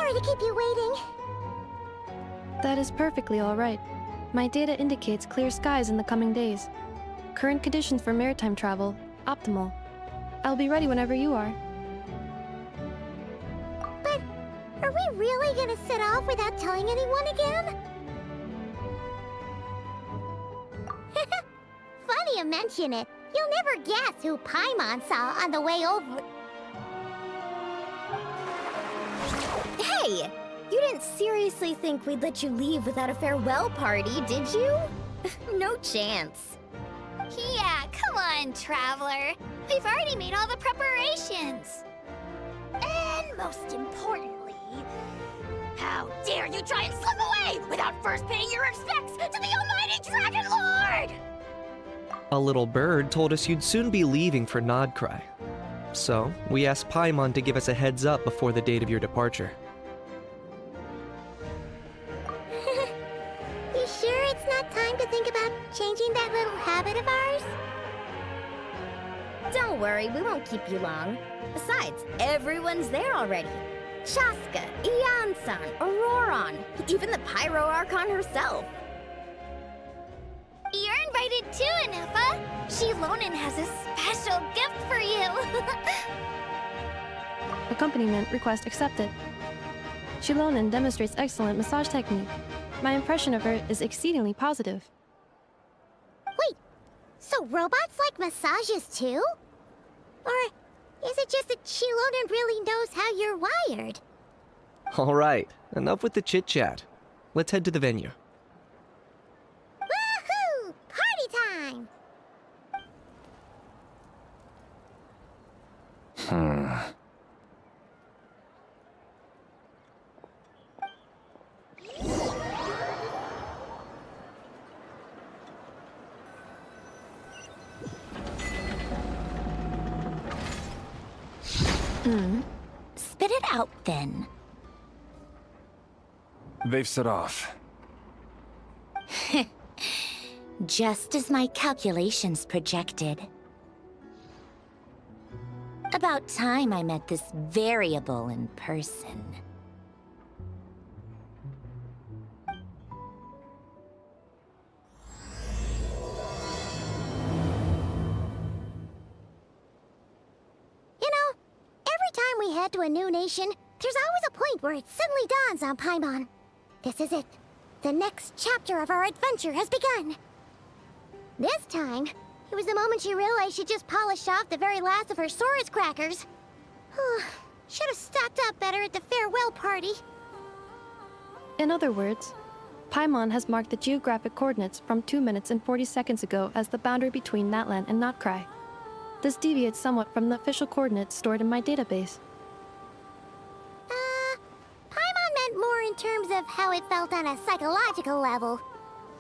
Sorry to keep you waiting. That is perfectly all right. My data indicates clear skies in the coming days. Current conditions for maritime travel, optimal. I'll be ready whenever you are. But are we really gonna set off without telling anyone again? Funny you mention it. You'll never guess who Paimon saw on the way over. Hey! You didn't seriously think we'd let you leave without a farewell party, did you? No chance. Yeah, come on, Traveler. We've already made all the preparations. And most importantly, how dare you try and slip away without first paying your respects to the almighty Dragon Lord! A little bird told us you'd soon be leaving for Nodcry. So, we asked Paimon to give us a heads up before the date of your departure. You sure it's not time to think about changing that little habit of ours? Don't worry, we won't keep you long. Besides, everyone's there already. Shaska, Ian-san, Auroron, even the Pyro Archon herself. You're invited too, Anefa. Shilonen has a special gift for you. Accompaniment request accepted. Shilonen demonstrates excellent massage technique. My impression of her is exceedingly positive. Wait, so robots like massages too? Or is it just that Shilonen really knows how you're wired? Alright, enough with the chit-chat. Let's head to the venue. Woohoo! Party time! Spit it out then. They've set off. Just as my calculations projected. About time I met this variable in person. You know, every time we head to a new nation, there's always a point where it suddenly dawns on Paimon. This is it. The next chapter of our adventure has begun. This time, it was the moment she realized she just polished off the very last of her Saurus crackers. Should have stocked up better at the farewell party. In other words, Paimon has marked the geographic coordinates from 2 minutes and 40 seconds ago as the boundary between Natlan and Notcry. This deviates somewhat from the official coordinates stored in my database. Paimon meant more in terms of how it felt on a psychological level.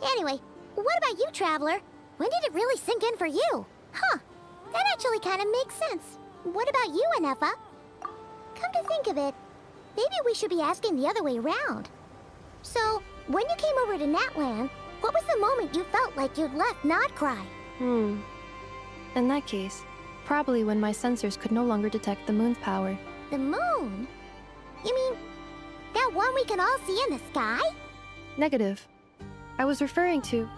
Anyway, what about you, Traveler? When did it really sink in for you? Huh, that actually kind of makes sense. What about you, Anefa? Come to think of it, maybe we should be asking the other way around. So, when you came over to Natlan, what was the moment you felt like you'd left Nodcry? In that case, probably when my sensors could no longer detect the moon's power. The moon? You mean, that one we can all see in the sky? Negative. I was referring to...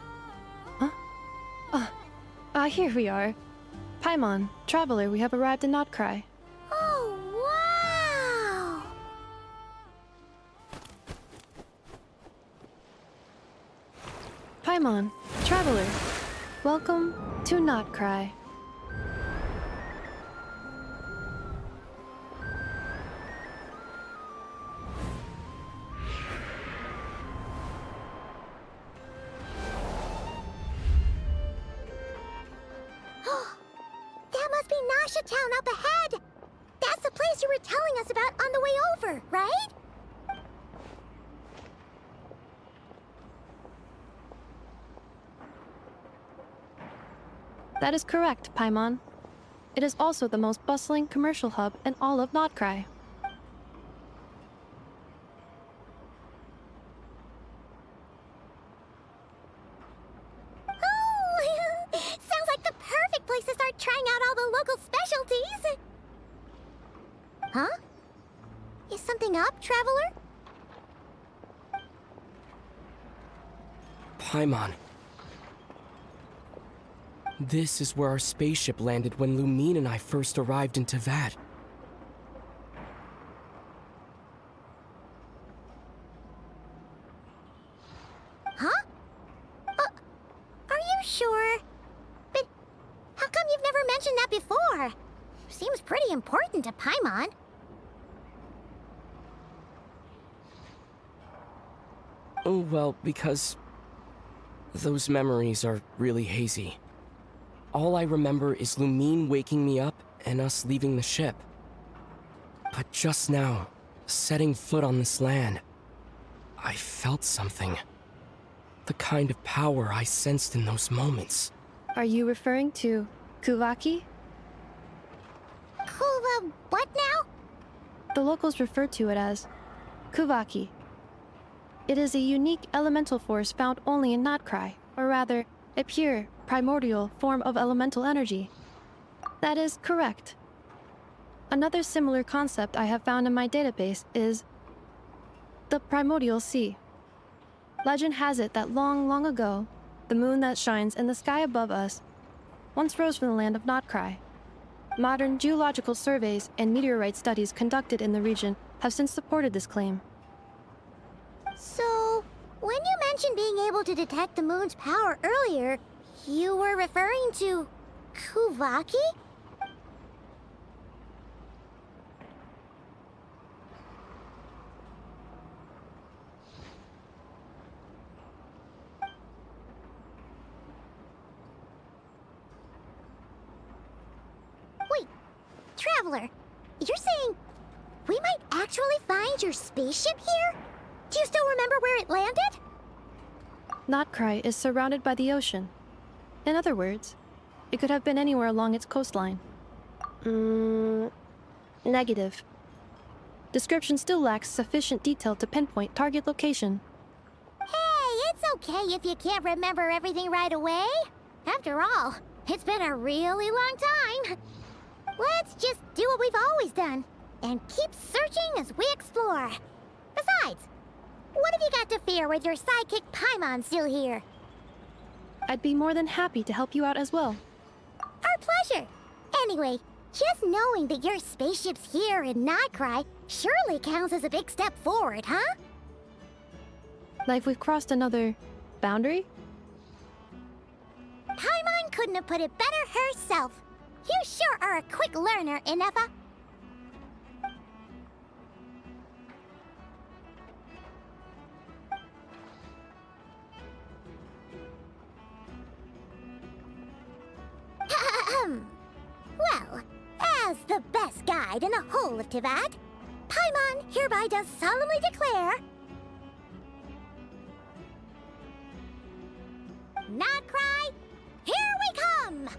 Here we are. Paimon, Traveler, we have arrived in Notcry. Oh, wow! Paimon, Traveler, welcome to Notcry. That must be Nasha Town up ahead! That's the place you were telling us about on the way over, right? That is correct, Paimon. It is also the most bustling commercial hub in all of Notcry. Oh, sounds like the perfect place to start trying out all the local specialties! Huh? Is something up, Traveler? Paimon. This is where our spaceship landed when Lumine and I first arrived in Teyvat. Huh? Are you sure? But how come you've never mentioned that before? Seems pretty important to Paimon. Oh, well, because those memories are really hazy. All I remember is Lumine waking me up and us leaving the ship. But just now, setting foot on this land, I felt something. The kind of power I sensed in those moments. Are you referring to Kuvaki? What now? The locals refer to it as Kuvaki. It is a unique elemental force found only in Notcry, or rather, a pure, primordial form of elemental energy. That is correct. Another similar concept I have found in my database is the primordial sea. Legend has it that long ago, the moon that shines in the sky above us once rose from the land of Notcry. Modern geological surveys and meteorite studies conducted in the region have since supported this claim. So, when you mentioned being able to detect the moon's power earlier, you were referring to Kuvaki? Wait, Traveler, you're saying we might actually find your spaceship here? Do you still remember where it landed? Notcry is surrounded by the ocean. In other words, it could have been anywhere along its coastline. Negative. Description still lacks sufficient detail to pinpoint target location. Hey, it's okay if you can't remember everything right away. After all, it's been a really long time. Let's just do what we've always done and keep searching as we explore. Besides, what have you got to fear with your sidekick Paimon still here? I'd be more than happy to help you out as well. Our pleasure. Anyway, just knowing that your spaceship's here in Notcry surely counts as a big step forward, huh? Like we've crossed another boundary? Paimon couldn't have put it better herself. You sure are a quick learner, Inefa. Well, as the best guide in the whole of Teyvat, Paimon hereby does solemnly declare... Notcry, here we come!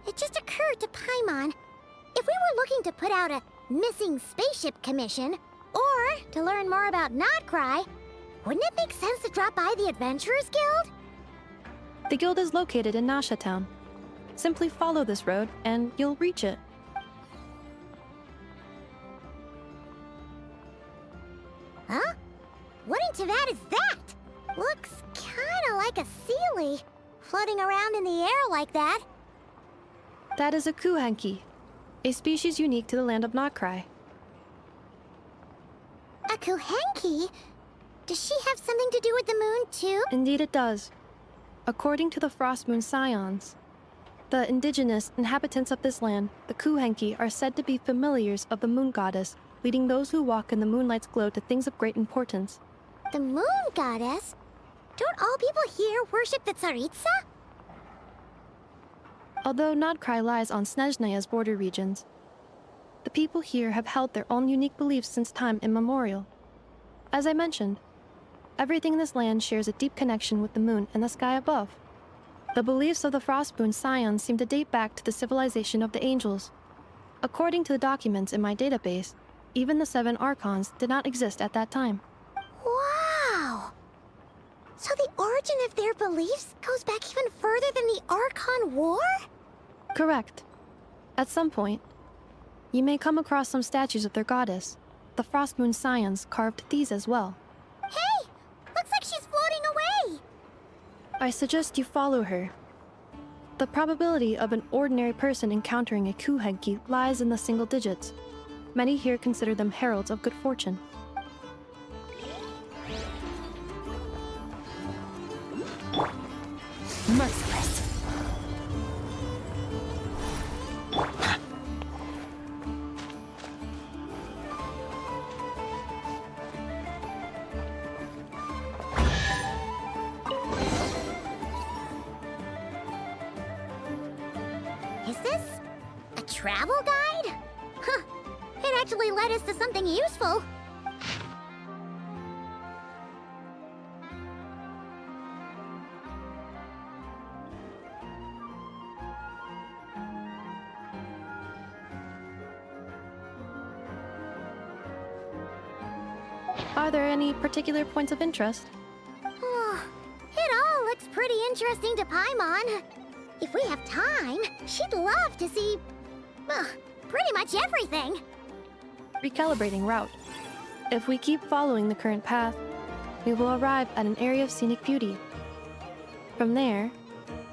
It just occurred to Paimon, if we were looking to put out a missing spaceship commission, or to learn more about Notcry, wouldn't it make sense to drop by the Adventurers Guild? The guild is located in Nasha Town. Simply follow this road and you'll reach it. Huh? What in Teyvat is that? Looks kinda like a Sealy, floating around in the air like that. That is a Kuhenki, a species unique to the land of Notcry. A Kuhenki? Does she have something to do with the moon, too? Indeed it does. According to the Frost Moon Scions, the indigenous inhabitants of this land, the Kuhenki, are said to be familiars of the moon goddess, leading those who walk in the moonlight's glow to things of great importance. The moon goddess? Don't all people here worship the Tsaritsa? Although Nodcry lies on Snezhnaya's border regions, the people here have held their own unique beliefs since time immemorial. As I mentioned, everything in this land shares a deep connection with the moon and the sky above. The beliefs of the Frostmoon Scions seem to date back to the civilization of the angels. According to the documents in my database, even the 7 Archons did not exist at that time. Wow! So the origin of their beliefs goes back even further than the Archon War? Correct. At some point, you may come across some statues of their goddess. The Frostmoon Scions carved these as well. Hey! Looks like she's floating away! I suggest you follow her. The probability of an ordinary person encountering a Kuhenki lies in the single digits. Many here consider them heralds of good fortune. Merciless. Is this a travel guide? Huh. It actually led us to something useful. Are there any particular points of interest? It all looks pretty interesting to Paimon. If we have time, she'd love to see, pretty much everything. Recalibrating route. If we keep following the current path, we will arrive at an area of scenic beauty. From there,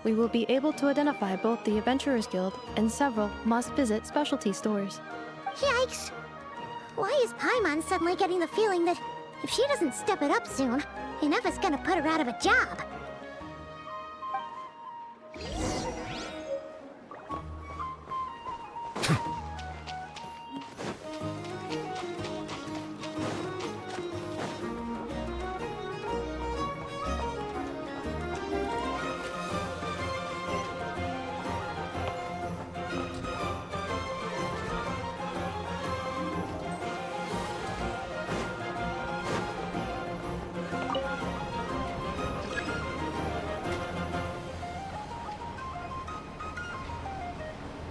we will be able to identify both the Adventurers Guild and several must-visit specialty stores. Yikes! Why is Paimon suddenly getting the feeling that if she doesn't step it up soon, enough is gonna put her out of a job?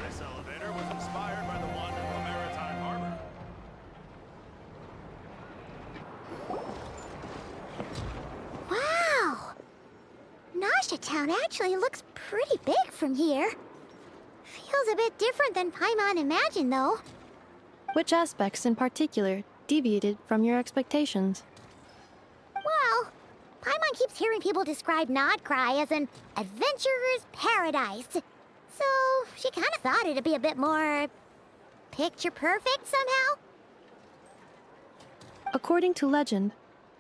This elevator was inspired by the one in the Maritime Harbor. Wow! Nasha Town actually looks pretty big from here. Feels a bit different than Paimon imagined, though. Which aspects in particular deviated from your expectations? Well, Paimon keeps hearing people describe Nodcry as an adventurer's paradise. So, she kind of thought it'd be a bit more picture perfect somehow. According to legend,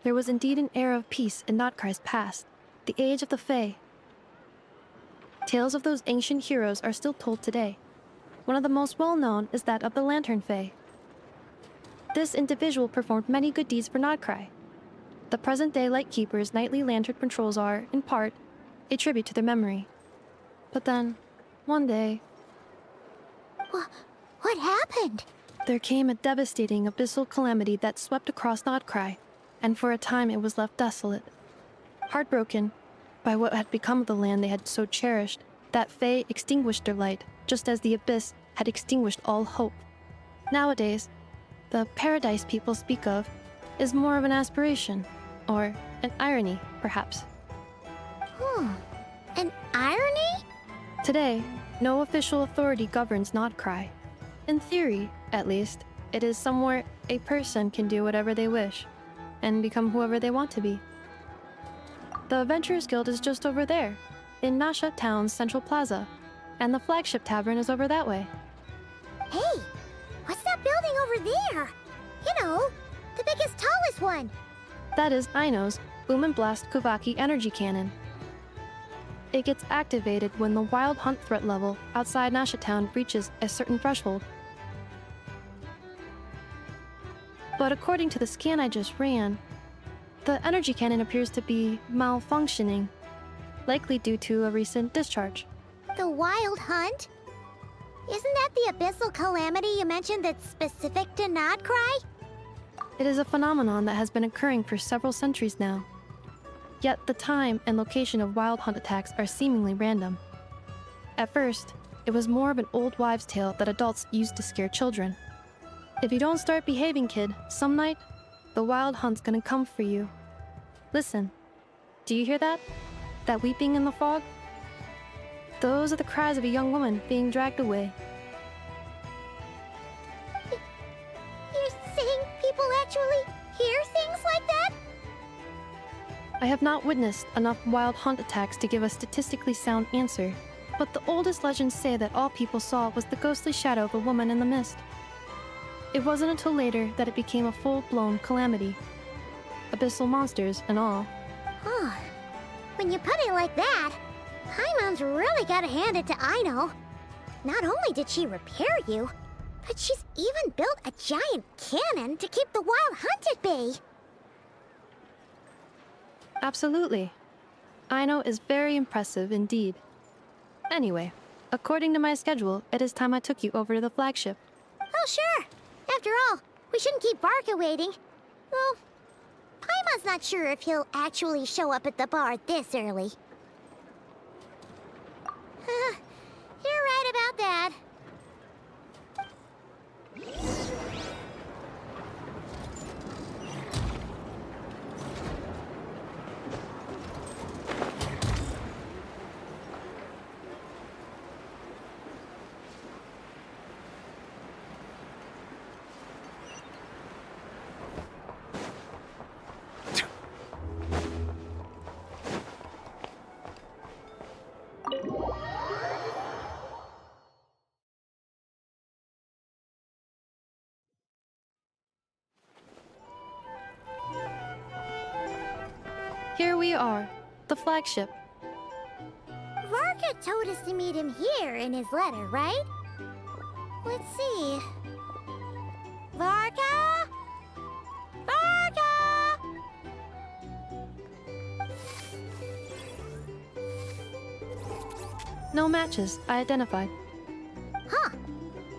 there was indeed an era of peace in Notcry's past, the Age of the Fae. Tales of those ancient heroes are still told today. One of the most well-known is that of the Lantern Fae. This individual performed many good deeds for Nodcry. The present-day Lightkeeper's nightly lantern patrols are, in part, a tribute to their memory. But then, one day, What happened? there came a devastating abyssal calamity that swept across Nodcry, and for a time it was left desolate. Heartbroken by what had become of the land they had so cherished, that Fae extinguished their light, just as the abyss had extinguished all hope. Nowadays, the paradise people speak of is more of an aspiration, or an irony, perhaps. An irony? Today, no official authority governs Nodcry. In theory, at least, it is somewhere a person can do whatever they wish, and become whoever they want to be. The Adventurers Guild is just over there, in Nasha Town's Central Plaza, and the flagship tavern is over that way. Hey, what's that building over there? You know, the biggest, tallest one. That is Aino's Boom and Blast Kuvaki energy cannon. It gets activated when the wild hunt threat level outside Nasha Town reaches a certain threshold. But according to the scan I just ran, The energy cannon appears to be malfunctioning, likely due to a recent discharge. The Wild Hunt? Isn't that the abyssal calamity you mentioned that's specific to Nodcry? It is a phenomenon that has been occurring for several centuries now. Yet the time and location of wild hunt attacks are seemingly random. At first, it was more of an old wives' tale that adults used to scare children. If you don't start behaving, kid, some night, the wild hunt's gonna come for you. Listen, do you hear that? That weeping in the fog? Those are the cries of a young woman being dragged away. You're saying people actually hear things like that? I have not witnessed enough wild hunt attacks to give a statistically sound answer, but the oldest legends say that all people saw was the ghostly shadow of a woman in the mist. It wasn't until later that it became a full-blown calamity. Abyssal monsters and all. Oh, when you put it like that, Paimon's really gotta hand it to Aino. Not only did she repair you, but she's even built a giant cannon to keep the wild hunt at bay. Absolutely. Aino is very impressive indeed. Anyway, according to my schedule, it is time I took you over to the flagship. Oh, sure. After all, we shouldn't keep Varka waiting. Well, Paimon's not sure if he'll actually show up at the bar this early. You're right about that. Here we are, the flagship. Varka told us to meet him here in his letter, right? Let's see. Varka? Varka! No matches, I identified. Huh.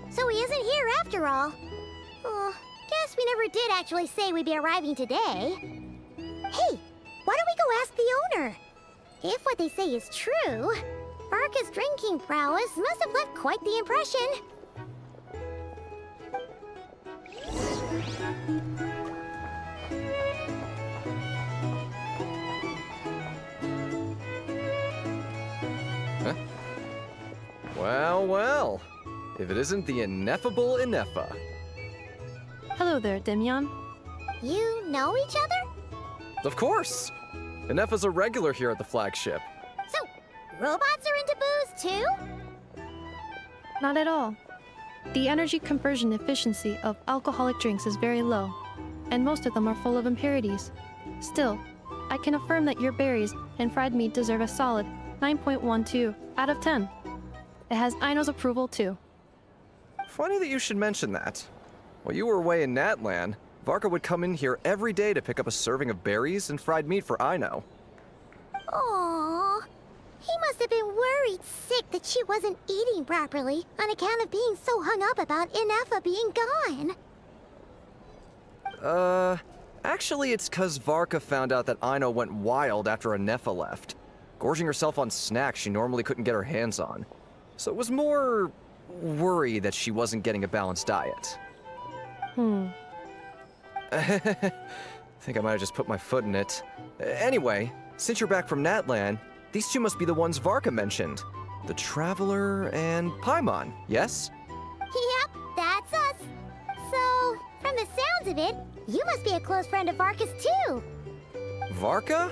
So he isn't here after all. Oh, guess we never did actually say we'd be arriving today. Hey, why don't we go ask the owner? If what they say is true, Varka's drinking prowess must have left quite the impression. Huh? Well, well. If it isn't the ineffable Ineffa. Hello there, Demyon. You know each other? Of course! Ineffa's a regular here at the flagship. So, robots are into booze too? Not at all. The energy conversion efficiency of alcoholic drinks is very low, and most of them are full of impurities. Still, I can affirm that your berries and fried meat deserve a solid 9.12 out of 10. It has Aino's approval too. Funny that you should mention that. While you were away in Natlan, Varka would come in here every day to pick up a serving of berries and fried meat for Aino. Aww. He must have been worried sick that she wasn't eating properly on account of being so hung up about Ineffa being gone. Actually it's 'cause Varka found out that Aino went wild after Ineffa left, gorging herself on snacks she normally couldn't get her hands on. So it was more worry that she wasn't getting a balanced diet. I think I might have just put my foot in it. Anyway, since you're back from Natlan, these two must be the ones Varka mentioned. The Traveler and Paimon, yes? Yep, that's us. So, from the sounds of it, you must be a close friend of Varka's too. Varka?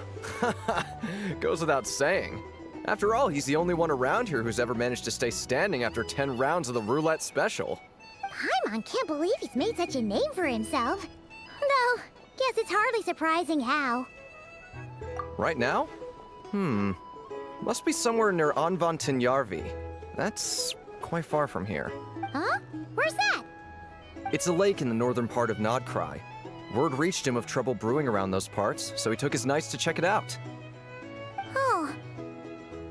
Goes without saying. After all, he's the only one around here who's ever managed to stay standing after 10 rounds of the roulette special. Paimon can't believe he's made such a name for himself. Though, guess it's hardly surprising how. Right now? Must be somewhere near Anvantinyarvi. That's quite far from here. Huh? Where's that? It's a lake in the northern part of Nodcry. Word reached him of trouble brewing around those parts, so he took his knights to check it out. Oh.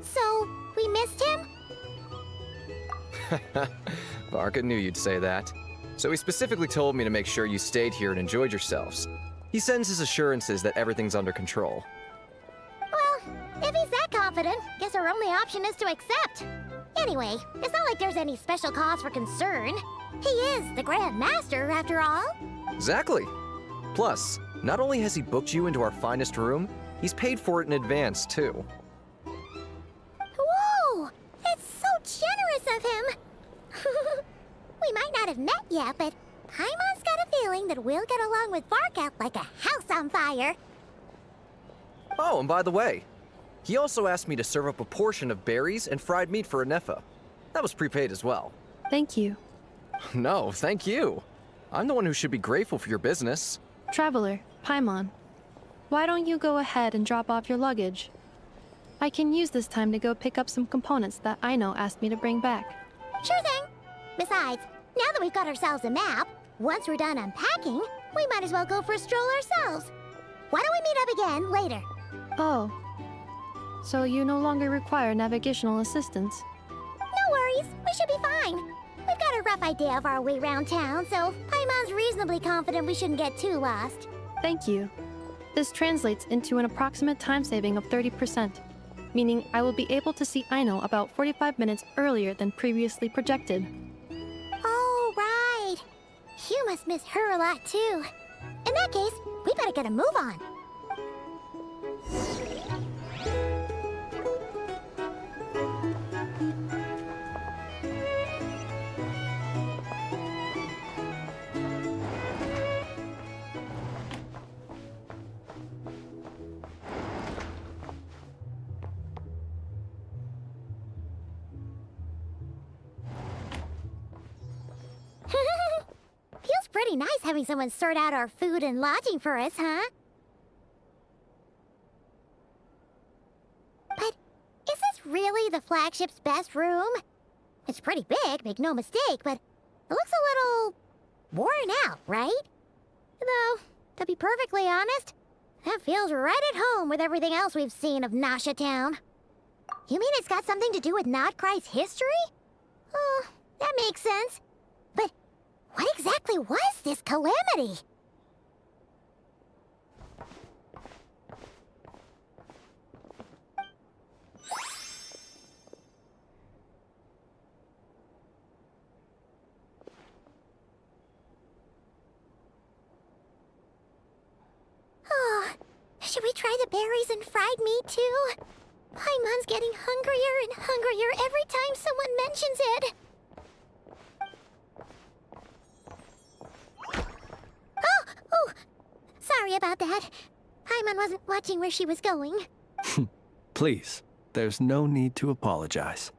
So, we missed him? Varka knew you'd say that. So he specifically told me to make sure you stayed here and enjoyed yourselves. He sends his assurances that everything's under control. Well, if he's that confident, guess our only option is to accept. Anyway, it's not like there's any special cause for concern. He is the Grand Master, after all. Exactly. Plus, not only has he booked you into our finest room, he's paid for it in advance, too. Whoa! It's so generous of him! We might not have met yet, but Paimon's got a feeling that we'll get along with Varka like a house on fire. Oh, and by the way, he also asked me to serve up a portion of berries and fried meat for Anefa. That was prepaid as well. Thank you. No, thank you. I'm the one who should be grateful for your business. Traveler, Paimon, why don't you go ahead and drop off your luggage? I can use this time to go pick up some components that Aino asked me to bring back. Sure thing. Besides, now that we've got ourselves a map, once we're done unpacking, we might as well go for a stroll ourselves. Why don't we meet up again later? Oh. So you no longer require navigational assistance? No worries, we should be fine. We've got a rough idea of our way around town, so Paimon's reasonably confident we shouldn't get too lost. Thank you. This translates into an approximate time saving of 30%, meaning I will be able to see Aino about 45 minutes earlier than previously projected. Oh, right. You must miss her a lot, too. In that case, we better get a move on. Feels pretty nice having someone sort out our food and lodging for us, huh? But is this really the flagship's best room? It's pretty big, make no mistake, but it looks a little worn out, right? Though, to be perfectly honest, that feels right at home with everything else we've seen of Nasha Town. You mean it's got something to do with Nodcry's history? Oh, that makes sense. But what exactly was this calamity? Oh, should we try the berries and fried meat too? Paimon's getting hungrier and hungrier every time someone mentions it. Oh, sorry about that. Paimon wasn't watching where she was going. Please, there's no need to apologize.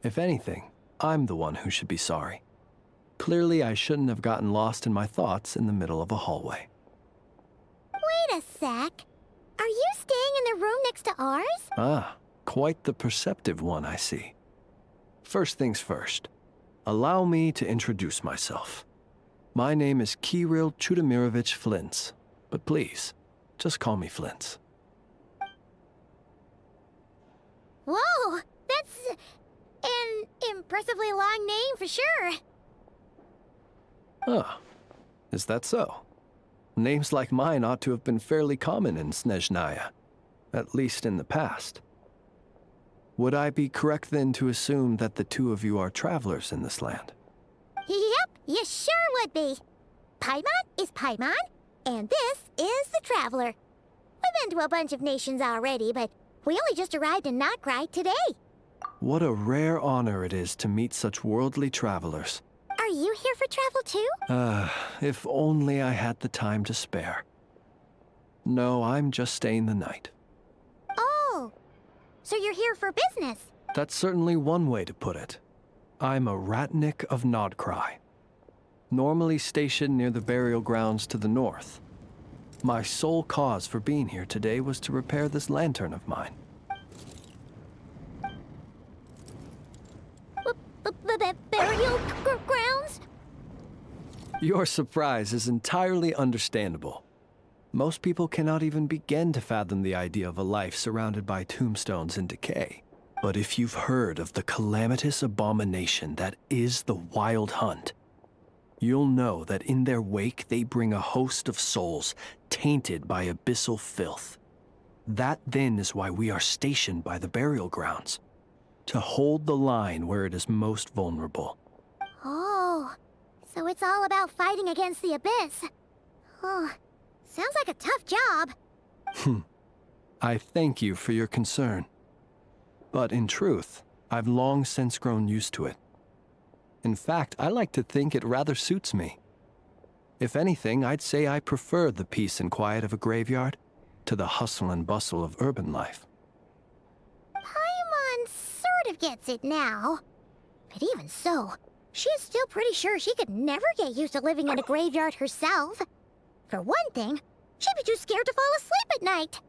If anything, I'm the one who should be sorry. Clearly, I shouldn't have gotten lost in my thoughts in the middle of a hallway. Wait a sec. Are you staying in the room next to ours? Ah, quite the perceptive one, I see. First things first, allow me to introduce myself. My name is Kirill Chudamirovich Flintz, but please, just call me Flintz. Whoa, that's an impressively long name for sure. Ah, is that so? Names like mine ought to have been fairly common in Snezhnaya, at least in the past. Would I be correct then to assume that the two of you are travelers in this land? Yep, you sure would be. Paimon is Paimon, and this is the Traveler. We've been to a bunch of nations already, but we only just arrived in Notcry today. What a rare honor it is to meet such worldly travelers. Are you here for travel too? If only I had the time to spare. No, I'm just staying the night. Oh, so you're here for business? That's certainly one way to put it. I'm a Ratnik of Nodcry, normally stationed near the burial grounds to the north. My sole cause for being here today was to repair this lantern of mine. Burial grounds? Your surprise is entirely understandable. Most people cannot even begin to fathom the idea of a life surrounded by tombstones and decay. But if you've heard of the calamitous abomination that is the Wild Hunt, you'll know that in their wake they bring a host of souls tainted by abyssal filth. That then is why we are stationed by the burial grounds, to hold the line where it is most vulnerable. Oh, so it's all about fighting against the abyss. Oh, sounds like a tough job. I thank you for your concern. But in truth, I've long since grown used to it. In fact, I like to think it rather suits me. If anything, I'd say I prefer the peace and quiet of a graveyard to the hustle and bustle of urban life. Paimon sort of gets it now. But even so, she is still pretty sure she could never get used to living in a graveyard herself. For one thing, she'd be too scared to fall asleep at night.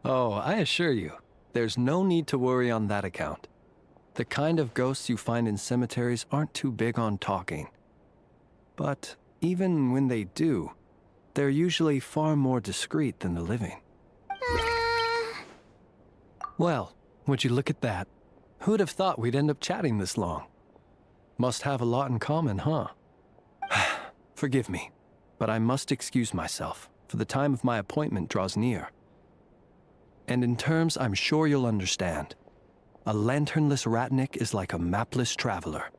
Oh, I assure you, there's no need to worry on that account. The kind of ghosts you find in cemeteries aren't too big on talking. But even when they do, they're usually far more discreet than the living. Well, would you look at that? Who'd have thought we'd end up chatting this long? Must have a lot in common, huh? Forgive me, but I must excuse myself, for the time of my appointment draws near. And in terms I'm sure you'll understand, a lanternless ratnik is like a mapless traveler.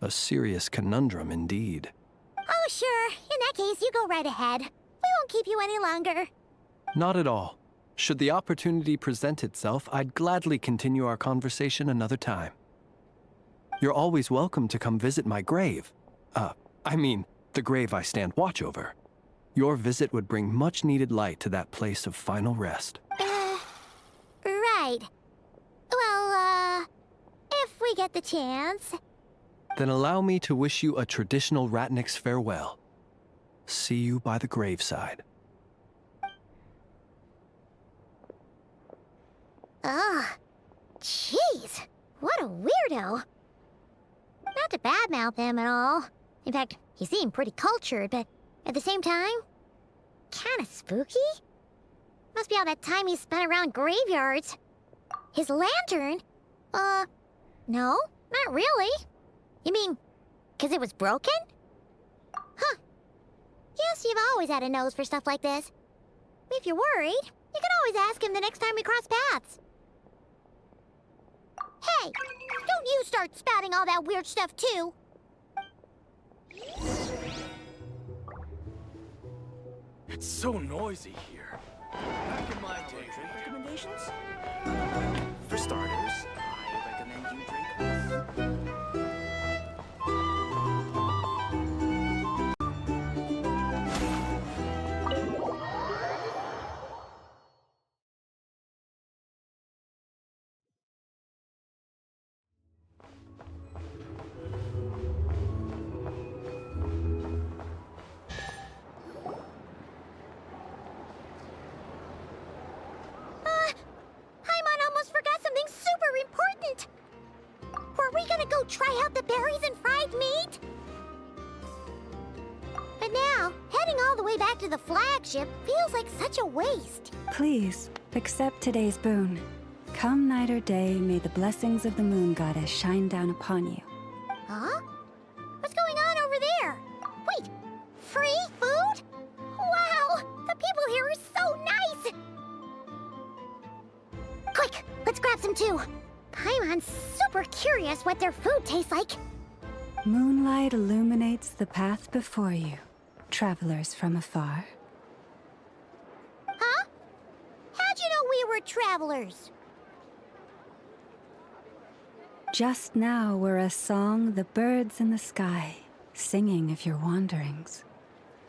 A serious conundrum indeed. Oh, sure. In that case, you go right ahead. We won't keep you any longer. Not at all. Should the opportunity present itself, I'd gladly continue our conversation another time. You're always welcome to come visit my grave. I mean, the grave I stand watch over. Your visit would bring much-needed light to that place of final rest. Right. Well, if we get the chance. Then allow me to wish you a traditional ratnik's farewell. See you by the graveside. Ugh. Jeez. What a weirdo. Not to badmouth him at all. In fact, he seemed pretty cultured, but at the same time, kinda spooky? Must be all that time he spent around graveyards. His lantern? No, not really. You mean, 'cause it was broken? Huh. Guess you've always had a nose for stuff like this. If you're worried, you can always ask him the next time we cross paths. Hey, don't you start spouting all that weird stuff too. It's so noisy here. Back in my day, drink recommendations? For starters, I recommend you drink this. Paimon almost forgot something super important. Were we gonna go try out the berries and fried meat? But now, heading all the way back to the flagship feels like such a waste. Please, accept today's boon. Come night or day, may the blessings of the moon goddess shine down upon you. Huh? What's going on over there? Wait, free food? Wow, the people here are so nice! Quick, let's grab some too. Paimon's super curious what their food tastes like. Moonlight illuminates the path before you, travelers from afar. Huh? How'd you know we were travelers? Just now were a song the birds in the sky, singing of your wanderings.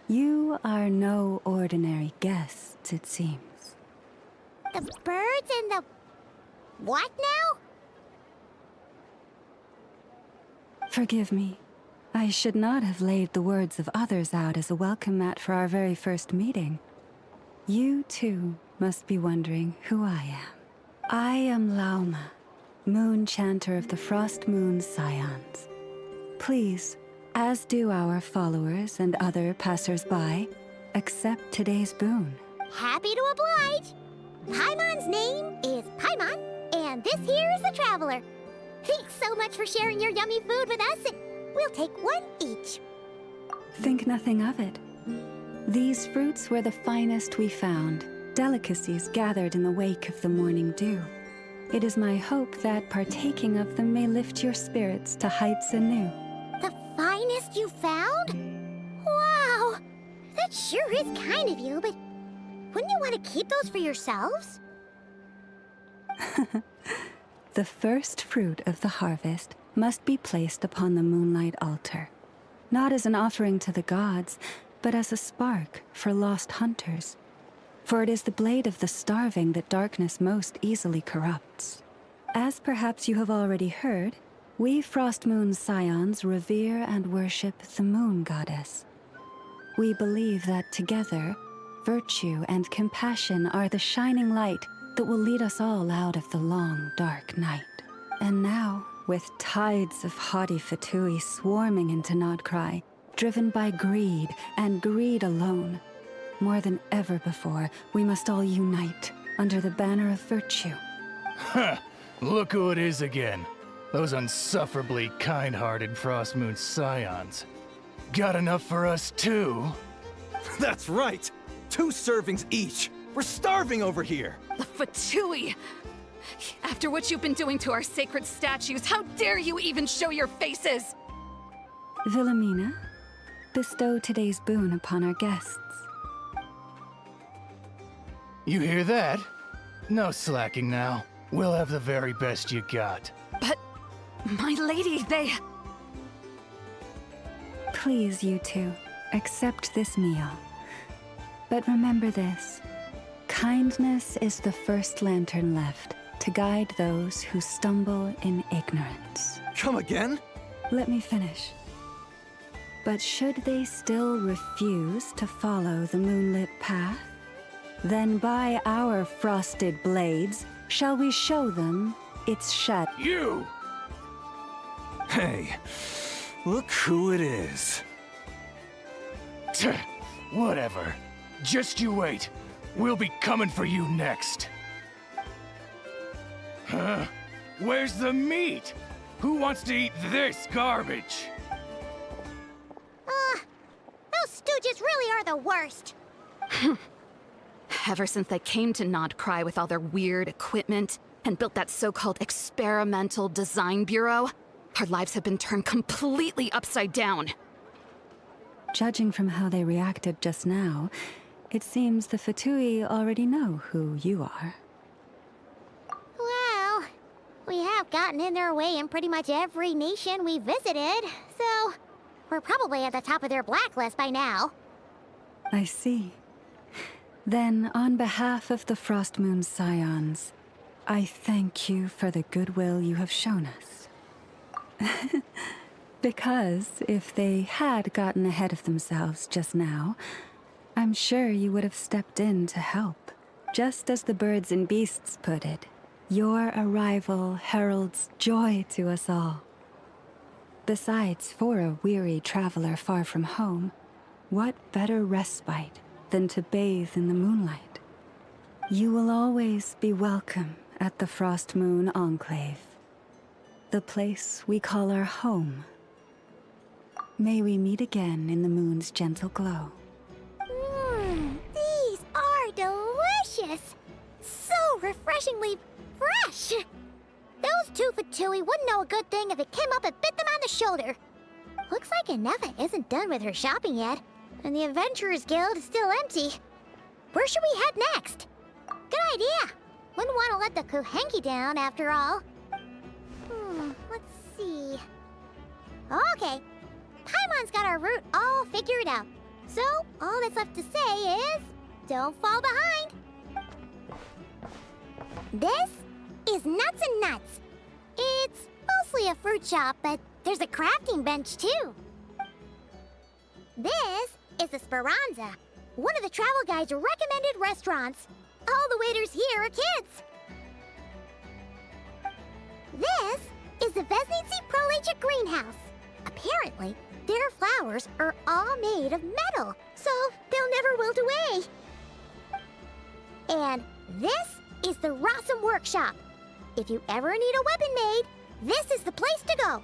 You are no ordinary guests, it seems. The birds and the... what now? Forgive me. I should not have laid the words of others out as a welcome mat for our very first meeting. You, too, must be wondering who I am. I am Lauma, moon chanter of the Frost Moon's scions. Please, as do our followers and other passers-by, accept today's boon. Happy to oblige. Paimon's name is Paimon, and this here is the Traveler. Thanks so much for sharing your yummy food with us, and we'll take one each. Think nothing of it. These fruits were the finest we found, delicacies gathered in the wake of the morning dew. It is my hope that partaking of them may lift your spirits to heights anew. The finest you found? Wow! That sure is kind of you, but wouldn't you want to keep those for yourselves? The first fruit of the harvest must be placed upon the moonlight altar, not as an offering to the gods, but as a spark for lost hunters. For it is the blade of the starving that darkness most easily corrupts. As perhaps you have already heard, we Frost Moon Scions revere and worship the moon goddess. We believe that together, virtue and compassion are the shining light that will lead us all out of the long, dark night. And now, with tides of haughty Fatui swarming into Nodcry, driven by greed and greed alone, more than ever before, we must all unite under the banner of virtue. Ha! Look who it is again. Those unsufferably kind-hearted Frostmoon Scions. Got enough for us too? That's right! 2 servings each! We're starving over here! The Fatui! After what you've been doing to our sacred statues, how dare you even show your faces? Wilhelmina, bestow today's boon upon our guests. You hear that? No slacking now. We'll have the very best you got. But, my lady, they... Please, you two, accept this meal. But remember this. Kindness is the first lantern left to guide those who stumble in ignorance. Come again? Let me finish. But should they still refuse to follow the moonlit path, then by our frosted blades shall we show them its shadow. You! Hey, look who it is. Tch, whatever. Just you wait. We'll be coming for you next. Huh? Where's the meat? Who wants to eat this garbage? Those stooges really are the worst. Ever since they came to Nodcry with all their weird equipment and built that so-called experimental design bureau, our lives have been turned completely upside down. Judging from how they reacted just now, it seems the Fatui already know who you are. Well, we have gotten in their way in pretty much every nation we visited, so we're probably at the top of their blacklist by now. I see. Then, on behalf of the Frost Moon Scions, I thank you for the goodwill you have shown us. Because if they had gotten ahead of themselves just now, I'm sure you would have stepped in to help. Just as the birds and beasts put it, your arrival heralds joy to us all. Besides, for a weary traveler far from home, what better respite than to bathe in the moonlight? You will always be welcome at the Frost Moon Enclave, the place we call our home. May we meet again in the moon's gentle glow. These are delicious! So refreshingly fresh! Those 2 Fatui wouldn't know a good thing if it came up and bit them on the shoulder. Looks like Anefa isn't done with her shopping yet, and the Adventurers Guild is still empty. Where should we head next? Good idea! Wouldn't want to let the Kuhenki down, after all. Let's see... Okay, Paimon's got our route all figured out. So, all that's left to say is... don't fall behind! This is Nuts and Nuts. It's mostly a fruit shop, but there's a crafting bench, too. This is the Speranza, one of the travel guide's recommended restaurants. All the waiters here are kids. This is the Vesnitsi Prolejit Greenhouse. Apparently, their flowers are all made of metal, so they'll never wilt away. And this is the Rossum Workshop. If you ever need a weapon made, this is the place to go.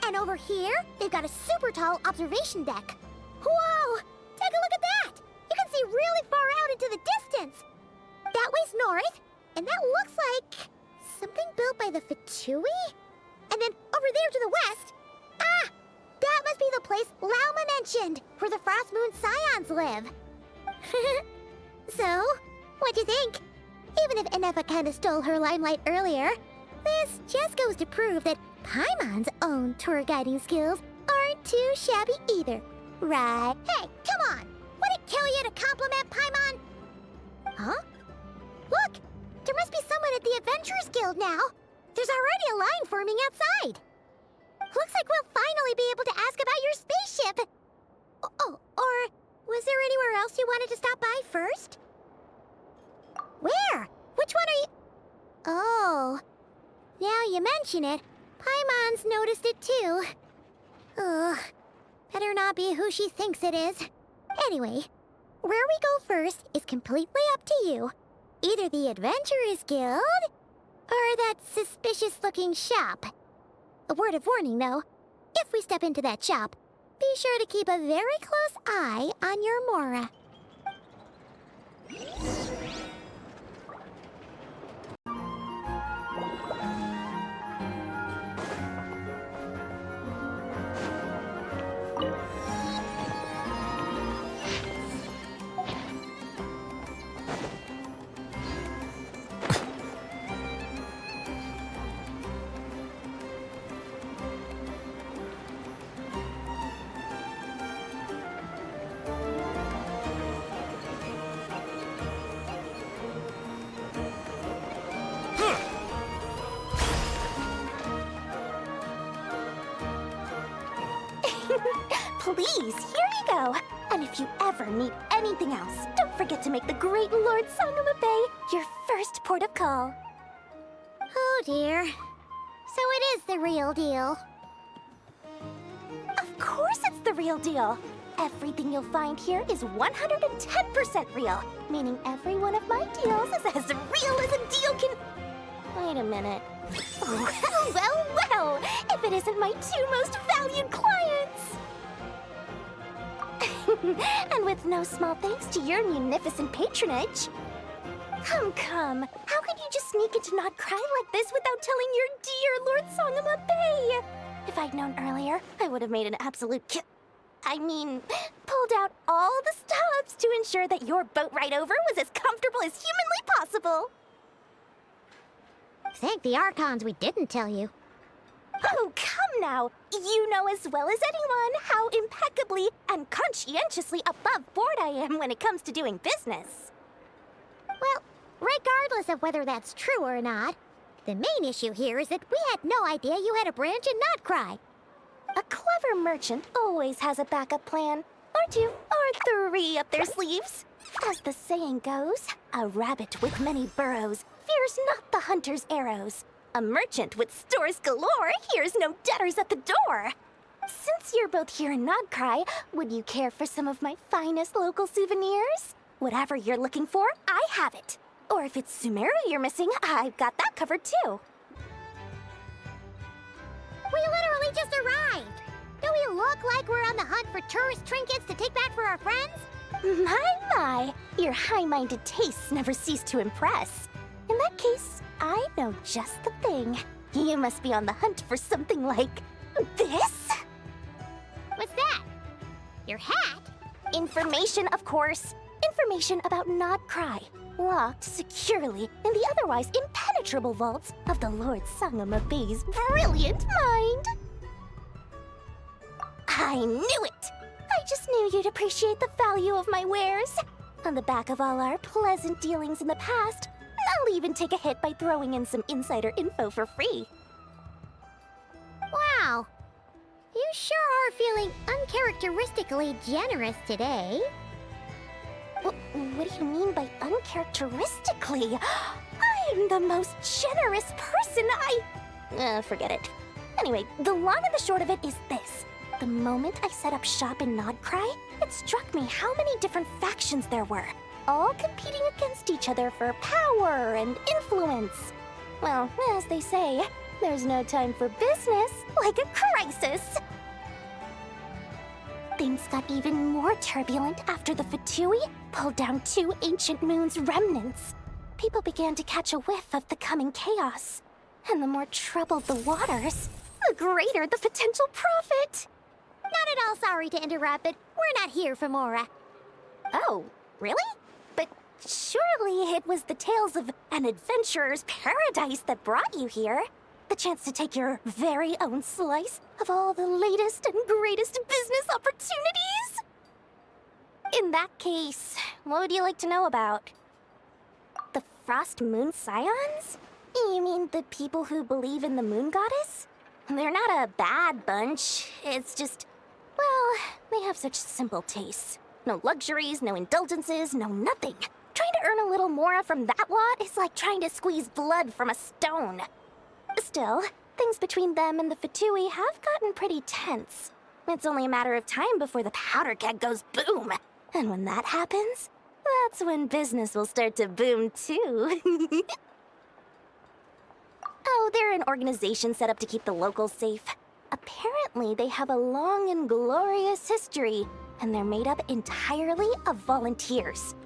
And over here, they've got a super tall observation deck. Whoa! Take a look at that! You can see really far out into the distance. That way's north, and that looks like something built by the Fatui? And then over there to the west, that must be the place Lauma mentioned, where the Frost Moon Scions live. So, what'd you think? Even if Enefa kinda stole her limelight earlier, this just goes to prove that Paimon's own tour guiding skills aren't too shabby either, right? Hey, come on! Would it kill you to compliment Paimon? Huh? Look! There must be someone at the Adventurers Guild now! There's already a line forming outside! Looks like we'll finally be able to ask about your spaceship! Oh, or was there anywhere else you wanted to stop by first? Where? Which one are you... Oh... Now you mention it, Paimon's noticed it too. Ugh. Better not be who she thinks it is. Anyway, where we go first is completely up to you. Either the Adventurers Guild, or that suspicious-looking shop. A word of warning, though. If we step into that shop, be sure to keep a very close eye on your Mora. Please, here you go. And if you ever need anything else, don't forget to make the great Lord Sangama Bay your first port of call. Oh dear. So it is the real deal. Of course it's the real deal. Everything you'll find here is 110% real, meaning every one of my deals is as real as a deal can... Wait a minute. Well, if it isn't my two most valued clients! And with no small thanks to your munificent patronage. Come. How could you just sneak into Not Cry like this without telling your dear Lord Sangama Bay? If I'd known earlier, I would have made an absolute pulled out all the stops to ensure that your boat ride over was as comfortable as humanly possible. Thank the Archons we didn't tell you. Oh, come now! You know as well as anyone how impeccably and conscientiously above board I am when it comes to doing business. Well, regardless of whether that's true or not, the main issue here is that we had no idea you had a branch in Notcry. A clever merchant always has a backup plan, or two, or three up their sleeves. As the saying goes, a rabbit with many burrows fears not the hunter's arrows. A merchant with stores galore hears no debtors at the door. Since you're both here in Nodcry, would you care for some of my finest local souvenirs? Whatever you're looking for, I have it. Or if it's Sumeru you're missing, I've got that covered too. We literally just arrived. Do we look like we're on the hunt for tourist trinkets to take back for our friends? My, your high-minded tastes never cease to impress. In that case, I know just the thing. You must be on the hunt for something like this? What's that? Your hat? Information, of course. Information about Nodcry, locked securely in the otherwise impenetrable vaults of the Lord Sangama Bay's brilliant mind. I knew it! I just knew you'd appreciate the value of my wares. On the back of all our pleasant dealings in the past, I'll even take a hit by throwing in some insider info for free. Wow. You sure are feeling uncharacteristically generous today. What do you mean by uncharacteristically? I'm the most generous person forget it. Anyway, the long and the short of it is this. The moment I set up shop in Nodcry, it struck me how many different factions there were, all competing against each other for power and influence. Well, as they say, there's no time for business like a crisis. Things got even more turbulent after the Fatui pulled down 2 ancient moon's remnants. People began to catch a whiff of the coming chaos. And the more troubled the waters, the greater the potential profit. Not at all sorry to interrupt, but we're not here for Mora. Oh, really? But surely it was the tales of an adventurer's paradise that brought you here. The chance to take your very own slice of all the latest and greatest business opportunities? In that case, what would you like to know about? The Frost Moon Scions? You mean the people who believe in the Moon Goddess? They're not a bad bunch. It's just, well, they have such simple tastes. No luxuries, no indulgences, no nothing. Trying to earn a little more from that lot is like trying to squeeze blood from a stone. Still, things between them and the Fatui have gotten pretty tense. It's only a matter of time before the powder keg goes boom. And when that happens, that's when business will start to boom too. Oh, they're an organization set up to keep the locals safe. Apparently, they have a long and glorious history, and they're made up entirely of volunteers.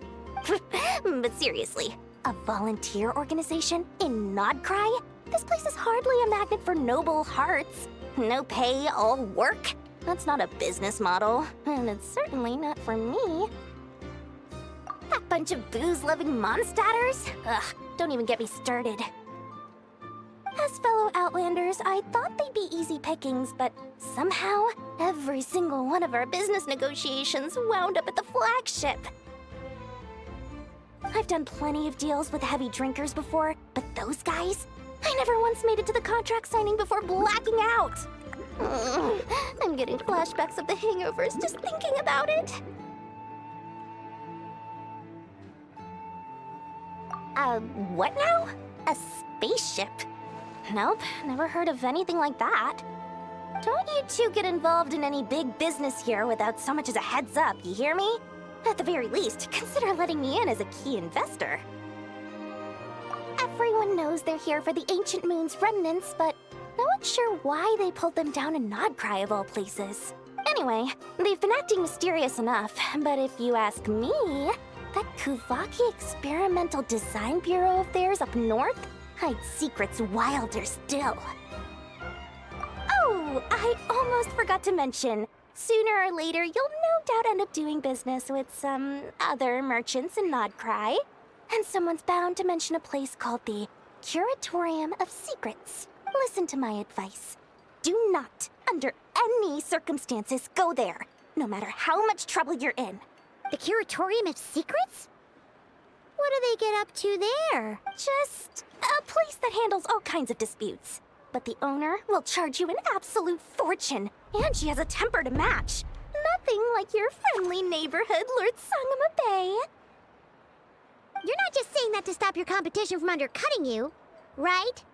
But seriously, a volunteer organization in Nodcry? This place is hardly a magnet for noble hearts. No pay, all work. That's not a business model, and it's certainly not for me. That bunch of booze-loving monsters? Ugh, don't even get me started. As fellow Outlanders, I thought they'd be easy pickings, but somehow, every single one of our business negotiations wound up at the flagship. I've done plenty of deals with heavy drinkers before, but those guys? I never once made it to the contract signing before blacking out. I'm getting flashbacks of the hangovers just thinking about it. What now? A spaceship? Nope, never heard of anything like that. Don't you two get involved in any big business here without so much as a heads up, you hear me? At the very least, consider letting me in as a key investor. Everyone knows they're here for the Ancient Moon's remnants, but no one's sure why they pulled them down in Nodcry of all places. Anyway, they've been acting mysterious enough, but if you ask me, that Kuvaki Experimental Design Bureau of theirs up north hides secrets wilder still. Oh, I almost forgot to mention. Sooner or later, you'll no doubt end up doing business with some other merchants in Nodcry. And someone's bound to mention a place called the Curatorium of Secrets. Listen to my advice. Do not, under any circumstances, go there, no matter how much trouble you're in. The Curatorium of Secrets? What do they get up to there? Just a place that handles all kinds of disputes. But the owner will charge you an absolute fortune, and she has a temper to match. Nothing like your friendly neighborhood, Lord Sangama Bay. You're not just saying that to stop your competition from undercutting you, right?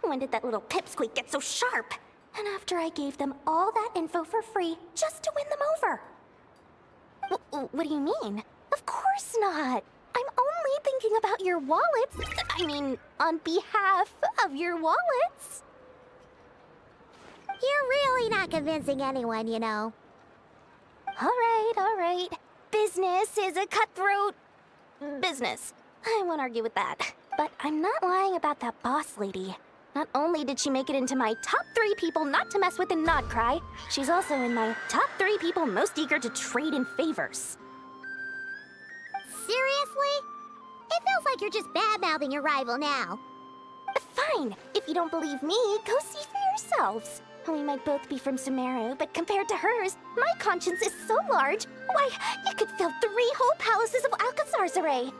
When did that little pipsqueak get so sharp? And after I gave them all that info for free just to win them over. What do you mean? Of course not. I'm only thinking about your wallets. I mean, on behalf of your wallets. You're really not convincing anyone, you know. All right. Business is a cutthroat business. I won't argue with that. But I'm not lying about that boss lady. Not only did she make it into my top 3 people not to mess with in Nodcry, she's also in my top 3 people most eager to trade in favors. Seriously? It feels like you're just bad-mouthing your rival now. Fine. If you don't believe me, go see for yourselves. We might both be from Sumeru, but compared to hers, my conscience is so large, why, you could fill 3 whole palaces of Alcazar's array.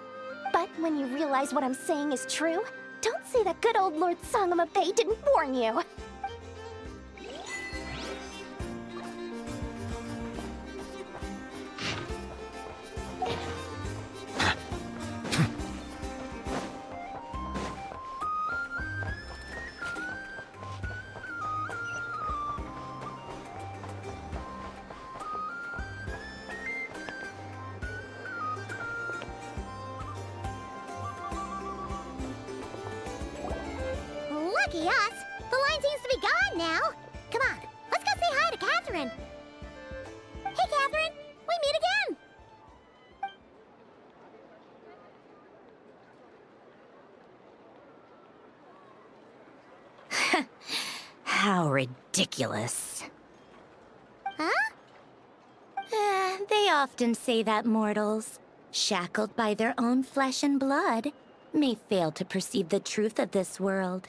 But when you realize what I'm saying is true, don't say that good old Lord Sangama Bay didn't warn you. Lucky us. The line seems to be gone now. Come on, let's go say hi to Catherine. Hey, Catherine, we meet again. How ridiculous. Huh? They often say that mortals, shackled by their own flesh and blood, may fail to perceive the truth of this world,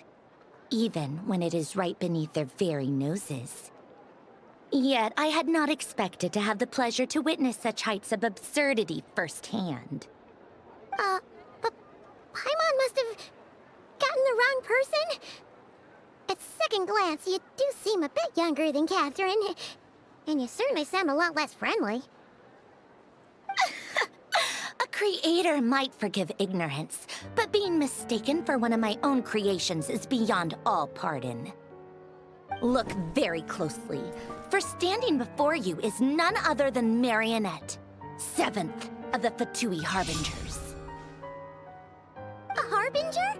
even when it is right beneath their very noses. Yet I had not expected to have the pleasure to witness such heights of absurdity firsthand. But Paimon must have gotten the wrong person. At second glance, you do seem a bit younger than Catherine, and you certainly sound a lot less friendly. A creator might forgive ignorance, but being mistaken for one of my own creations is beyond all pardon. Look very closely, for standing before you is none other than Marionette, 7th of the Fatui Harbingers. A harbinger?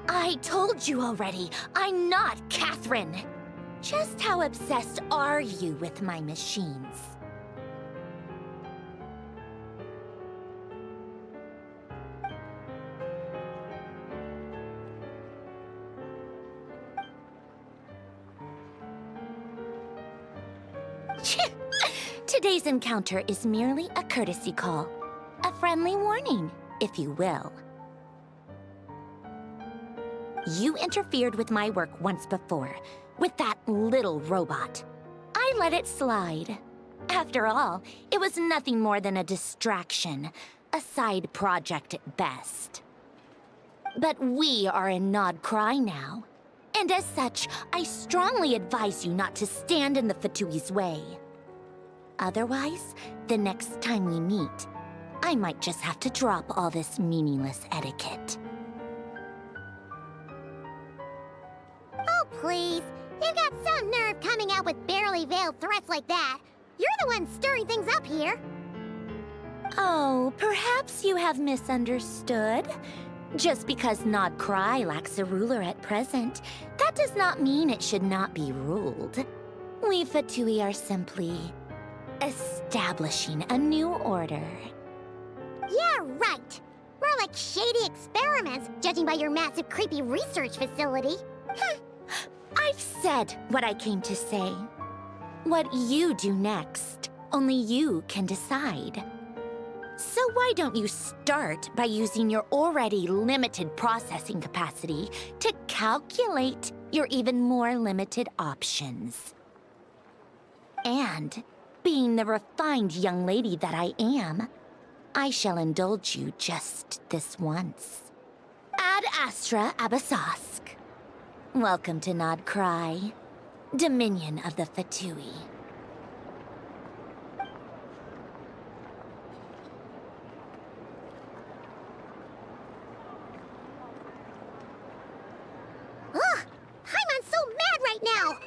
I told you already, I'm not Catherine. Just how obsessed are you with my machines? Today's encounter is merely a courtesy call. A friendly warning, if you will. You interfered with my work once before, with that little robot. I let it slide. After all, it was nothing more than a distraction, a side project at best. But we are in Nod Cry now, and as such, I strongly advise you not to stand in the Fatui's way. Otherwise, the next time we meet, I might just have to drop all this meaningless etiquette. Oh, please. You've got some nerve coming out with barely veiled threats like that. You're the one stirring things up here. Oh, perhaps you have misunderstood. Just because Nod Cry lacks a ruler at present, that does not mean it should not be ruled. We Fatui are simply establishing a new order. Yeah, right. We're like shady experiments, judging by your massive, creepy research facility. I've said what I came to say. What you do next, only you can decide. So why don't you start by using your already limited processing capacity to calculate your even more limited options? And, being the refined young lady that I am, I shall indulge you just this once. Ad Astra Abyssosque. Welcome to Nod Cry, Dominion of the Fatui. Ugh! Paimon's so mad right now!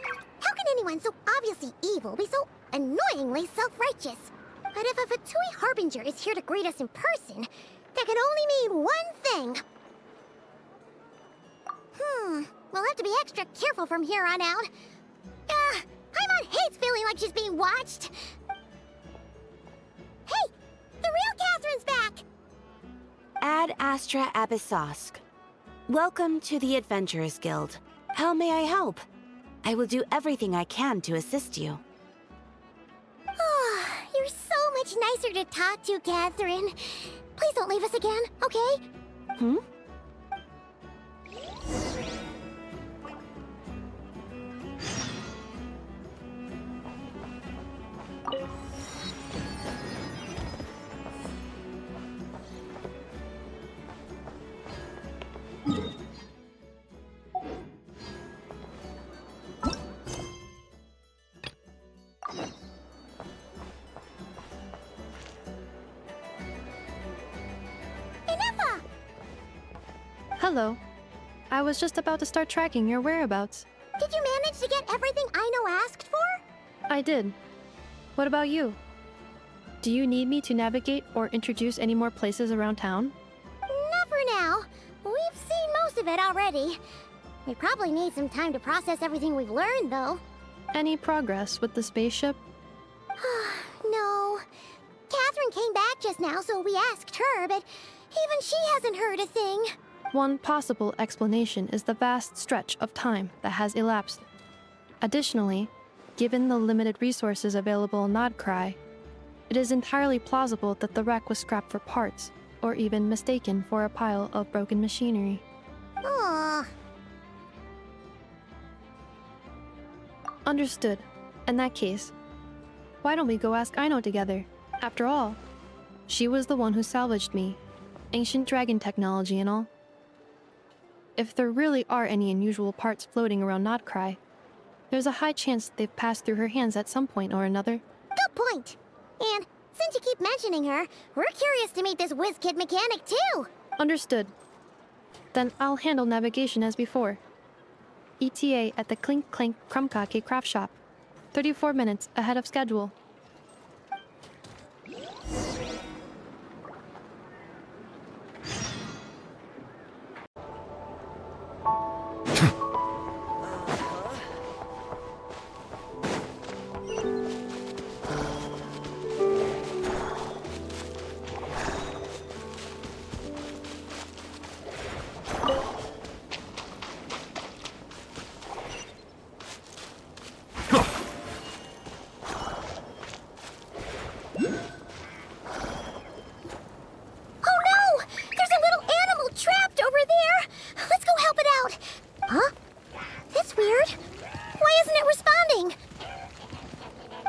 How can anyone so obviously evil be so annoyingly self-righteous? But if a Fatui Harbinger is here to greet us in person, that can only mean one thing. We'll have to be extra careful from here on out. Paimon hates feeling like she's being watched. Hey! The real Catherine's back! Ad Astra Abyssosque. Welcome to the Adventurers Guild. How may I help? I will do everything I can to assist you. Oh, you're so much nicer to talk to, Catherine. Please don't leave us again, okay? Hmm? Hello. I was just about to start tracking your whereabouts. Did you manage to get everything Aino asked for? I did. What about you? Do you need me to navigate or introduce any more places around town? Not for now. We've seen most of it already. We probably need some time to process everything we've learned, though. Any progress with the spaceship? No. Catherine came back just now, so we asked her, but even she hasn't heard a thing. One possible explanation is the vast stretch of time that has elapsed. Additionally, given the limited resources available in Nodcry, it is entirely plausible that the wreck was scrapped for parts, or even mistaken for a pile of broken machinery. Aw. Understood. In that case, why don't we go ask Aino together? After all, she was the one who salvaged me. Ancient dragon technology and all. If there really are any unusual parts floating around Nodcry, there's a high chance they've passed through her hands at some point or another. Good point. And since you keep mentioning her, we're curious to meet this whiz-kid mechanic too. Understood. Then I'll handle navigation as before. ETA at the Clink Clank Krumkake craft shop. 34 minutes ahead of schedule.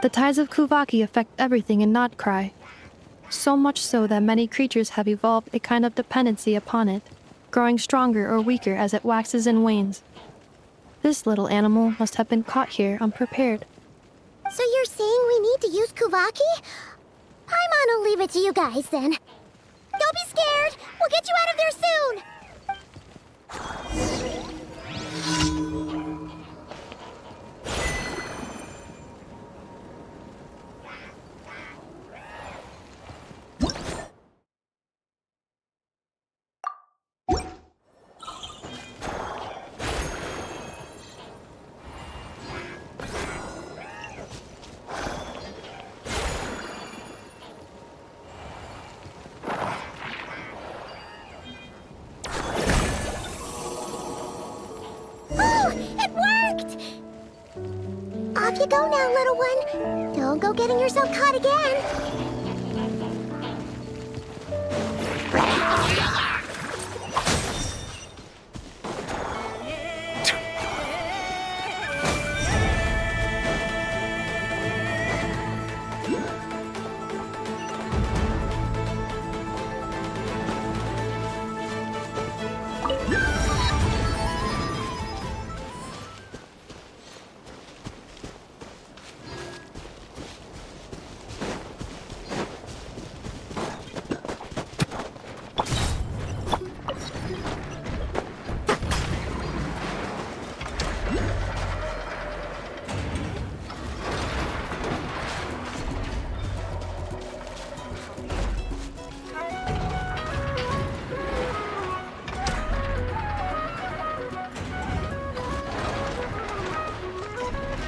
The tides of Kuvaki affect everything in Nodcry, so much so that many creatures have evolved a kind of dependency upon it, growing stronger or weaker as it waxes and wanes. This little animal must have been caught here unprepared. So you're saying we need to use Kuvaki? I'm gonna leave it to you guys then. Don't be scared! We'll get you out of there soon! Off you go now, little one. Don't go getting yourself caught again.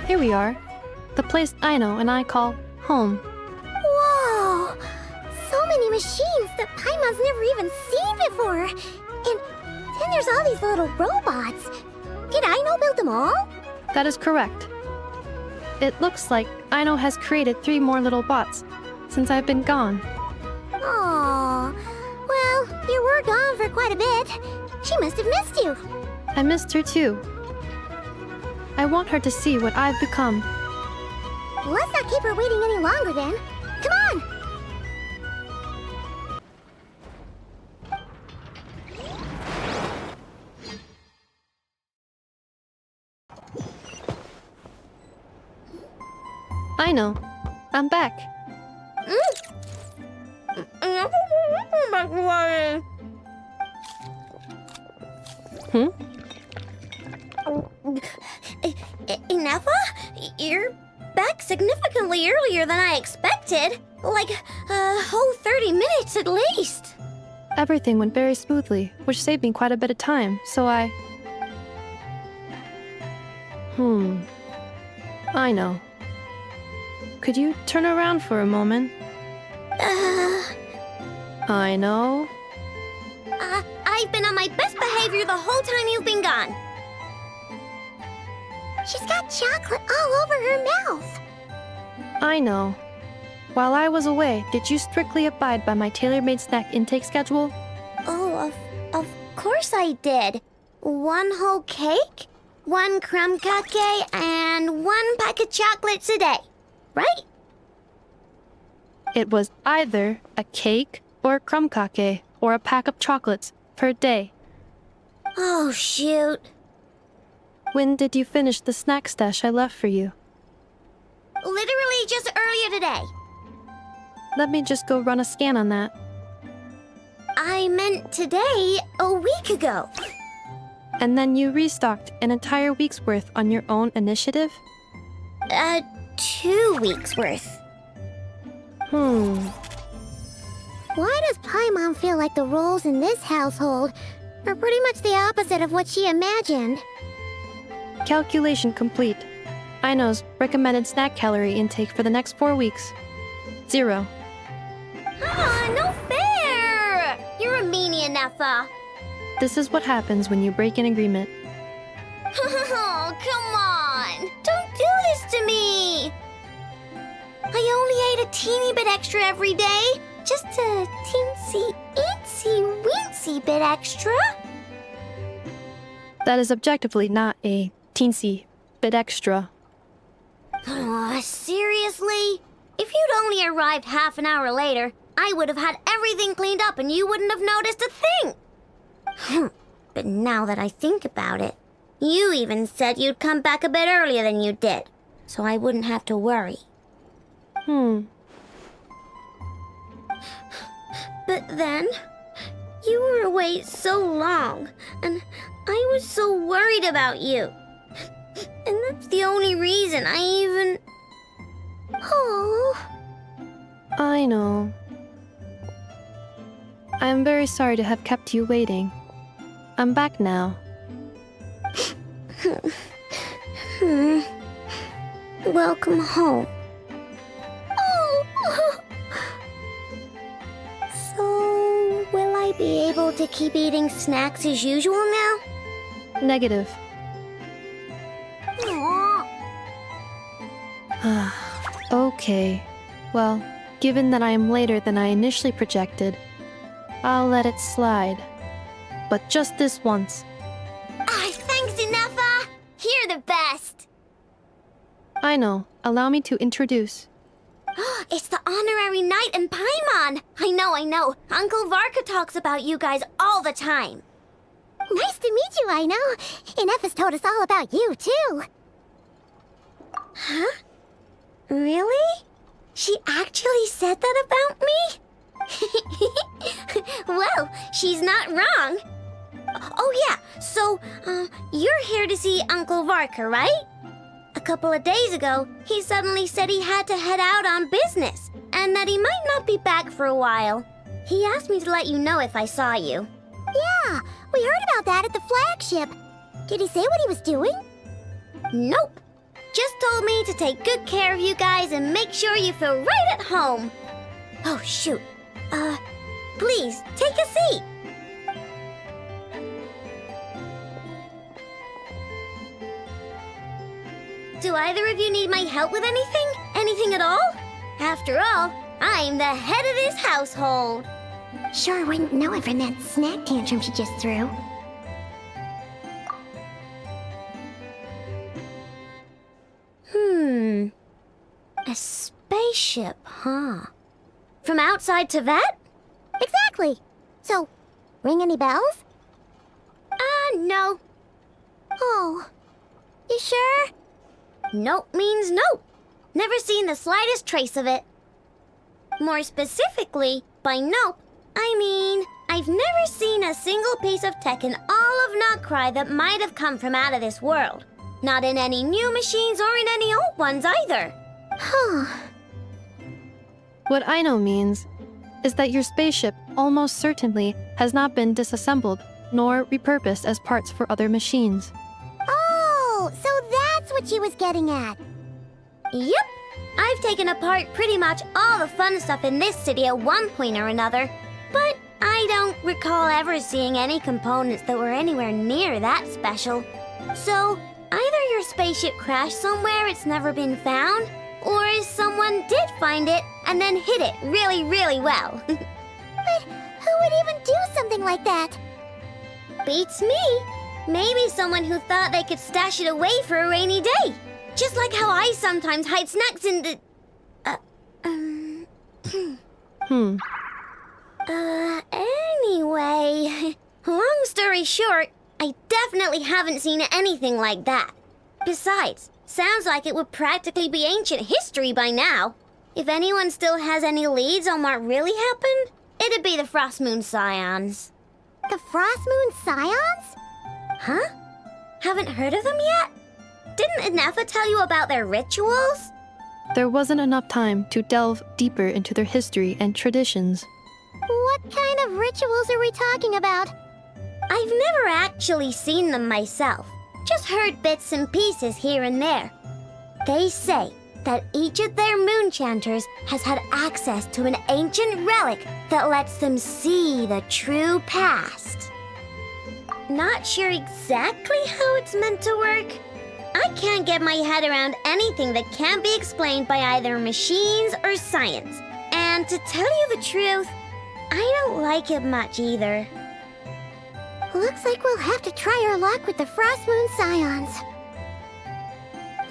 Here we are. The place Aino and I call home. Whoa! So many machines that Paimon's never even seen before. And then there's all these little robots. Did Aino build them all? That is correct. It looks like Aino has created 3 more little bots since I've been gone. Aww. Well, you were gone for quite a bit. She must have missed you. I missed her too. I want her to see what I've become. Let's not keep her waiting any longer then. Come on! Aino, I'm back. Inafa? You're back significantly earlier than I expected. Like a whole 30 minutes at least. Everything went very smoothly, which saved me quite a bit of time, so I... I know. Could you turn around for a moment? I know. I've been on my best behavior the whole time you've been gone. She's got chocolate all over her mouth. I know. While I was away, did you strictly abide by my tailor-made snack intake schedule? Oh, of course I did. 1 whole cake, 1 crumb cupcake, and 1 pack of chocolates a day, right? It was either a cake or a crumb cake or a pack of chocolates per day. Oh, shoot. When did you finish the snack stash I left for you? Literally just earlier today. Let me just go run a scan on that. I meant today, a week ago. And then you restocked an entire week's worth on your own initiative? 2 weeks worth. Why does Paimon feel like the roles in this household are pretty much the opposite of what she imagined? Calculation complete. Aino's recommended snack calorie intake for the next 4 weeks. 0. No fair! You're a meanie, Nefa. This is what happens when you break an agreement. Oh, come on! Don't do this to me! I only ate a teeny bit extra every day. Just a teensy bit extra. That is objectively not a teensy bit extra. Seriously? If you'd only arrived half an hour later, I would have had everything cleaned up and you wouldn't have noticed a thing. But now that I think about it, you even said you'd come back a bit earlier than you did, so I wouldn't have to worry. But then, you were away so long, and I was so worried about you. And that's the only reason I even... Oh. I know. I am very sorry to have kept you waiting. I'm back now. Welcome home. Oh. So, will I be able to keep eating snacks as usual now? Negative. Okay. Well, given that I am later than I initially projected, I'll let it slide. But just this once. Thanks, Nefa! You're the best! I know. Allow me to introduce. It's the honorary knight and Paimon! I know. Uncle Varka talks about you guys all the time. Nice to meet you, Aino. Inef's told us all about you, too. Huh? Really? She actually said that about me? Well, she's not wrong. Oh yeah, so, you're here to see Uncle Varka, right? A couple of days ago, he suddenly said he had to head out on business, and that he might not be back for a while. He asked me to let you know if I saw you. Yeah, we heard about that at the flagship. Did he say what he was doing? Nope. Just told me to take good care of you guys and make sure you feel right at home. Oh, shoot. Please, take a seat. Do either of you need my help with anything? Anything at all? After all, I'm the head of this household. Sure wouldn't know it from that snack tantrum she just threw. A spaceship, huh? From outside to that? Exactly. So, ring any bells? No. Oh. You sure? Nope means nope. Never seen the slightest trace of it. More specifically, by nope, I mean, I've never seen a single piece of tech in all of Notcry that might have come from out of this world. Not in any new machines or in any old ones either. Huh. What Aino means is that your spaceship almost certainly has not been disassembled nor repurposed as parts for other machines. Oh, so that's what she was getting at. Yep. I've taken apart pretty much all the fun stuff in this city at one point or another, but I don't recall ever seeing any components that were anywhere near that special. So, either your spaceship crashed somewhere it's never been found, or someone did find it and then hid it really, really well. But who would even do something like that? Beats me. Maybe someone who thought they could stash it away for a rainy day. Just like how I sometimes hide snacks in the... Anyway, long story short, I definitely haven't seen anything like that. Besides, sounds like it would practically be ancient history by now. If anyone still has any leads on what really happened, it'd be the Frost Moon Scions. The Frost Moon Scions? Huh? Haven't heard of them yet? Didn't Inefa tell you about their rituals? There wasn't enough time to delve deeper into their history and traditions. What kind of rituals are we talking about? I've never actually seen them myself, just heard bits and pieces here and there. They say that each of their moon chanters has had access to an ancient relic that lets them see the true past. Not sure exactly how it's meant to work. I can't get my head around anything that can't be explained by either machines or science. And to tell you the truth, I don't like it much either. Looks like we'll have to try our luck with the Frost Moon Scions.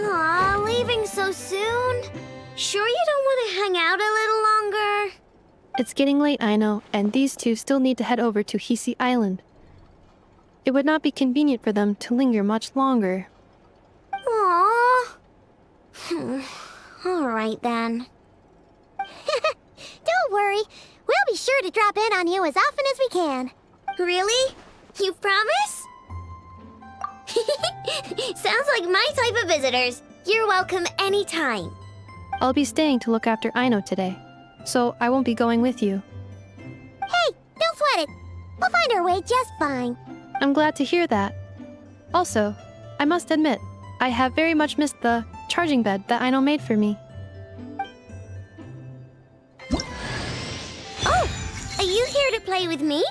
Aw, leaving so soon? Sure you don't want to hang out a little longer? It's getting late, I know, and these two still need to head over to Hisi Island. It would not be convenient for them to linger much longer. Aww. All right then. Don't worry. We'll be sure to drop in on you as often as we can. Really? You promise? Sounds like my type of visitors. You're welcome anytime. I'll be staying to look after Aino today, so I won't be going with you. Hey, don't sweat it. We'll find our way just fine. I'm glad to hear that. Also, I must admit, I have very much missed the charging bed that Aino made for me. Oh, are you here to play with me?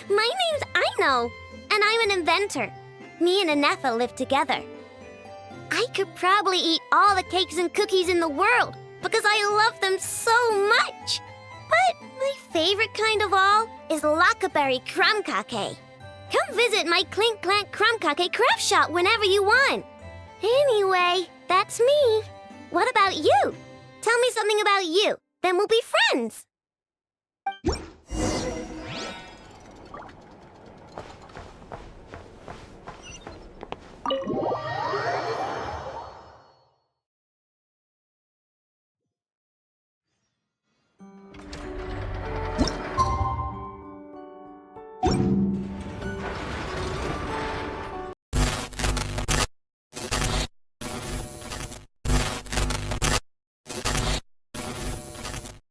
My name's Aino, and I'm an inventor. Me and Inefa live together. I could probably eat all the cakes and cookies in the world because I love them so much. But my favorite kind of all is Lakaberry Crumb Cake. Come visit my Clink Clank Crumb Cake craft shop whenever you want. Anyway, that's me. What about you? Tell me something about you, then we'll be friends.